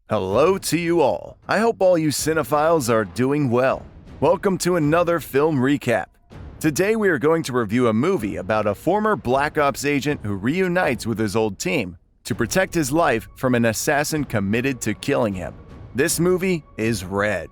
Hello to you all. I hope all you cinephiles are doing well. Welcome to another film recap. Today we are going to review a movie about a former Black Ops agent who reunites with his old team to protect his life from an assassin committed to killing him. This movie is Red.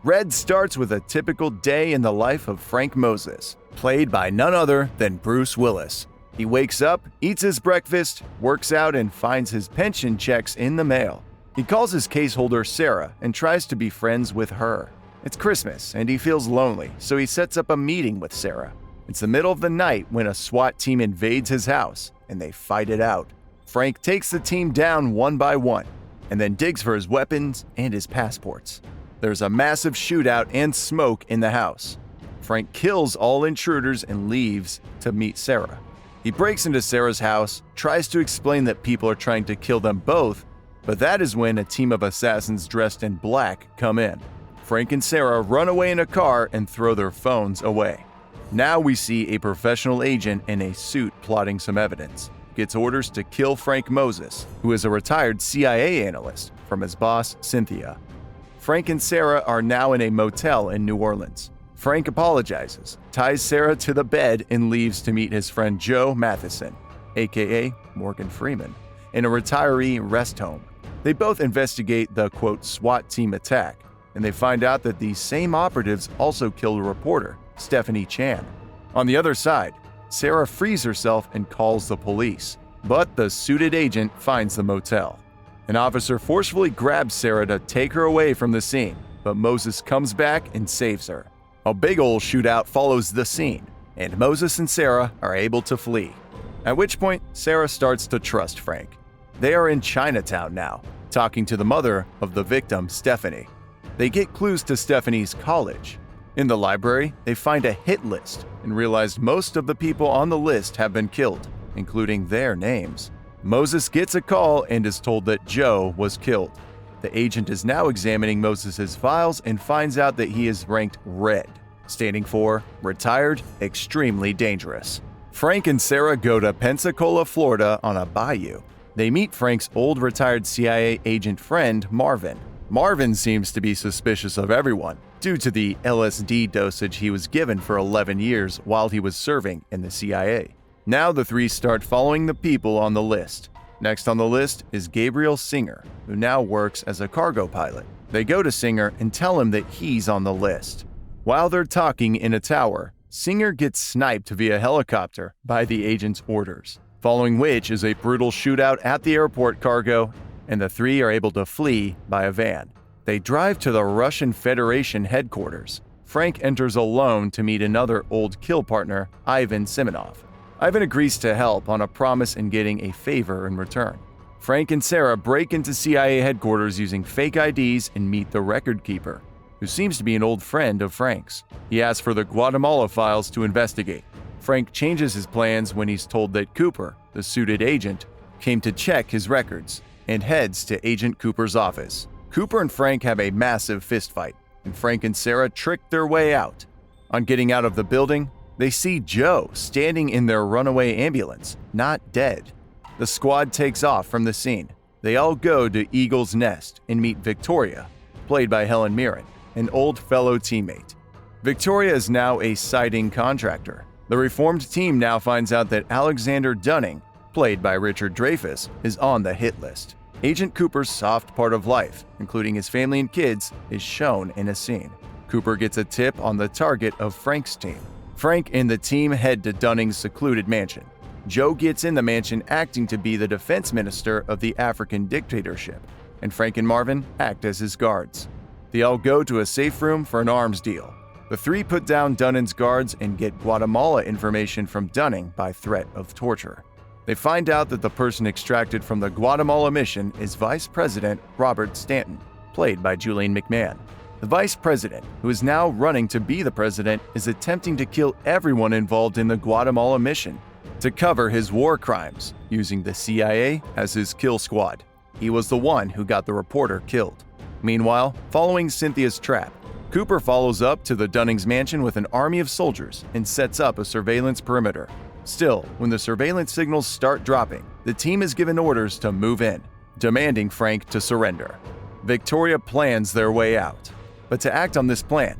Red starts with a typical day in the life of Frank Moses, played by none other than Bruce Willis. He wakes up, eats his breakfast, works out, and finds his pension checks in the mail. He calls his case holder Sarah and tries to be friends with her. It's Christmas and he feels lonely, so he sets up a meeting with Sarah. It's the middle of the night when a SWAT team invades his house and they fight it out. Frank takes the team down one by one and then digs for his weapons and his passports. There's a massive shootout and smoke in the house. Frank kills all intruders and leaves to meet Sarah. He breaks into Sarah's house, tries to explain that people are trying to kill them both, but that is when a team of assassins dressed in black come in. Frank and Sarah run away in a car and throw their phones away. Now we see a professional agent in a suit plotting some evidence. Gets orders to kill Frank Moses, who is a retired CIA analyst, from his boss, Cynthia. Frank and Sarah are now in a motel in New Orleans. Frank apologizes, ties Sarah to the bed, and leaves to meet his friend Joe Matheson, aka Morgan Freeman, in a retiree rest home. They both investigate the, quote, SWAT team attack, and they find out that these same operatives also killed a reporter, Stephanie Chan. On the other side, Sarah frees herself and calls the police, but the suited agent finds the motel. An officer forcefully grabs Sarah to take her away from the scene, but Moses comes back and saves her. A big ol' shootout follows the scene, and Moses and Sarah are able to flee. At which point, Sarah starts to trust Frank. They are in Chinatown now, talking to the mother of the victim, Stephanie. They get clues to Stephanie's college. In the library, they find a hit list and realize most of the people on the list have been killed, including their names. Moses gets a call and is told that Joe was killed. The agent is now examining Moses' files and finds out that he is ranked Red, standing for Retired, Extremely Dangerous. Frank and Sarah go to Pensacola, Florida on a bayou. They meet Frank's old retired CIA agent friend, Marvin. Marvin seems to be suspicious of everyone due to the LSD dosage he was given for 11 years while he was serving in the CIA. Now the three start following the people on the list. Next on the list is Gabriel Singer, who now works as a cargo pilot. They go to Singer and tell him that he's on the list. While they're talking in a tower, Singer gets sniped via helicopter by the agent's orders, following which is a brutal shootout at the airport cargo, and the three are able to flee by a van. They drive to the Russian Federation headquarters. Frank enters alone to meet another old kill partner, Ivan Simonov. Ivan agrees to help on a promise and getting a favor in return. Frank and Sarah break into CIA headquarters using fake IDs and meet the record keeper, who seems to be an old friend of Frank's. He asks for the Guatemala files to investigate. Frank changes his plans when he's told that Cooper, the suited agent, came to check his records and heads to Agent Cooper's office. Cooper and Frank have a massive fistfight, and Frank and Sarah trick their way out. On getting out of the building, they see Joe standing in their runaway ambulance, not dead. The squad takes off from the scene. They all go to Eagle's Nest and meet Victoria, played by Helen Mirren, an old fellow teammate. Victoria is now a sighting contractor. The reformed team now finds out that Alexander Dunning, played by Richard Dreyfuss, is on the hit list. Agent Cooper's soft part of life, including his family and kids, is shown in a scene. Cooper gets a tip on the target of Frank's team. Frank and the team head to Dunning's secluded mansion. Joe gets in the mansion acting to be the defense minister of the African dictatorship, and Frank and Marvin act as his guards. They all go to a safe room for an arms deal. The three put down Dunning's guards and get Guatemala information from Dunning by threat of torture. They find out that the person extracted from the Guatemala mission is Vice President Robert Stanton, played by Julian McMahon. The Vice President, who is now running to be the president, is attempting to kill everyone involved in the Guatemala mission to cover his war crimes, using the CIA as his kill squad. He was the one who got the reporter killed. Meanwhile, following Cynthia's trap, Cooper follows up to the Dunning's mansion with an army of soldiers and sets up a surveillance perimeter. Still, when the surveillance signals start dropping, the team is given orders to move in, demanding Frank to surrender. Victoria plans their way out. But to act on this plan,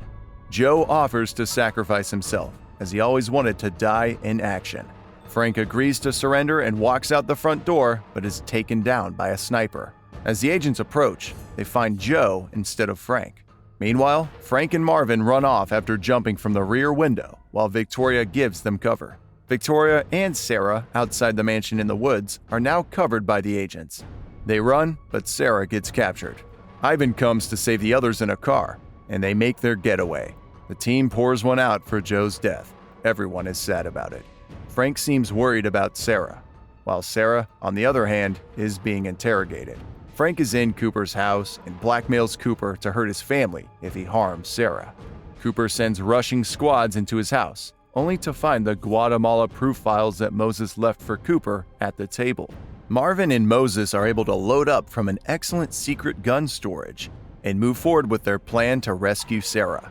Joe offers to sacrifice himself, as he always wanted to die in action. Frank agrees to surrender and walks out the front door, but is taken down by a sniper. As the agents approach, they find Joe instead of Frank. Meanwhile, Frank and Marvin run off after jumping from the rear window, while Victoria gives them cover. Victoria and Sarah, outside the mansion in the woods, are now covered by the agents. They run, but Sarah gets captured. Ivan comes to save the others in a car, and they make their getaway. The team pours one out for Joe's death. Everyone is sad about it. Frank seems worried about Sarah, while Sarah, on the other hand, is being interrogated. Frank is in Cooper's house and blackmails Cooper to hurt his family if he harms Sarah. Cooper sends rushing squads into his house, only to find the Guatemala proof files that Moses left for Cooper at the table. Marvin and Moses are able to load up from an excellent secret gun storage and move forward with their plan to rescue Sarah.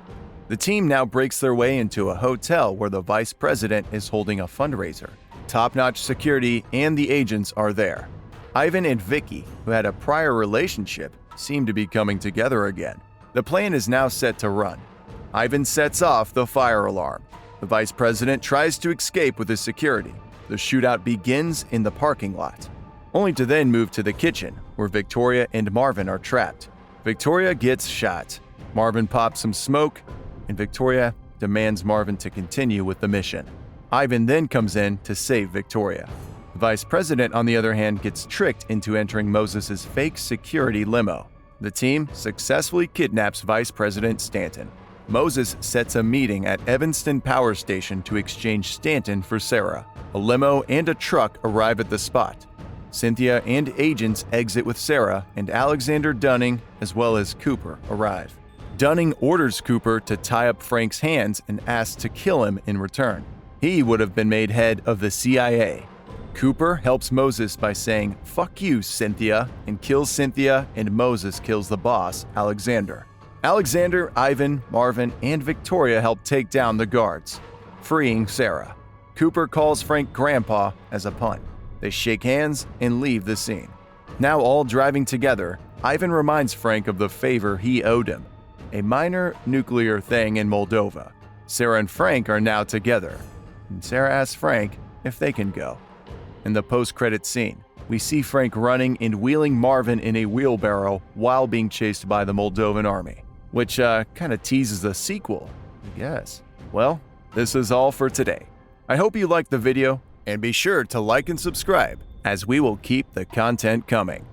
The team now breaks their way into a hotel where the vice president is holding a fundraiser. Top-notch security and the agents are there. Ivan and Vicky, who had a prior relationship, seem to be coming together again. The plan is now set to run. Ivan sets off the fire alarm. The vice president tries to escape with his security. The shootout begins in the parking lot, only to then move to the kitchen, where Victoria and Marvin are trapped. Victoria gets shot. Marvin pops some smoke, and Victoria demands Marvin to continue with the mission. Ivan then comes in to save Victoria. The vice president, on the other hand, gets tricked into entering Moses' fake security limo. The team successfully kidnaps Vice President Stanton. Moses sets a meeting at Evanston Power Station to exchange Stanton for Sarah. A limo and a truck arrive at the spot. Cynthia and agents exit with Sarah, and Alexander Dunning, as well as Cooper, arrive. Dunning orders Cooper to tie up Frank's hands and asks to kill him in return. He would have been made head of the CIA. Cooper helps Moses by saying, "Fuck you, Cynthia," and kills Cynthia, and Moses kills the boss, Alexander. Alexander, Ivan, Marvin, and Victoria help take down the guards, freeing Sarah. Cooper calls Frank Grandpa as a pun. They shake hands and leave the scene. Now all driving together, Ivan reminds Frank of the favor he owed him, a minor nuclear thing in Moldova. Sarah and Frank are now together, and Sarah asks Frank if they can go. In the post-credits scene, we see Frank running and wheeling Marvin in a wheelbarrow while being chased by the Moldovan army, which kind of teases the sequel, I guess. Well, this is all for today. I hope you liked the video, and be sure to like and subscribe, as we will keep the content coming.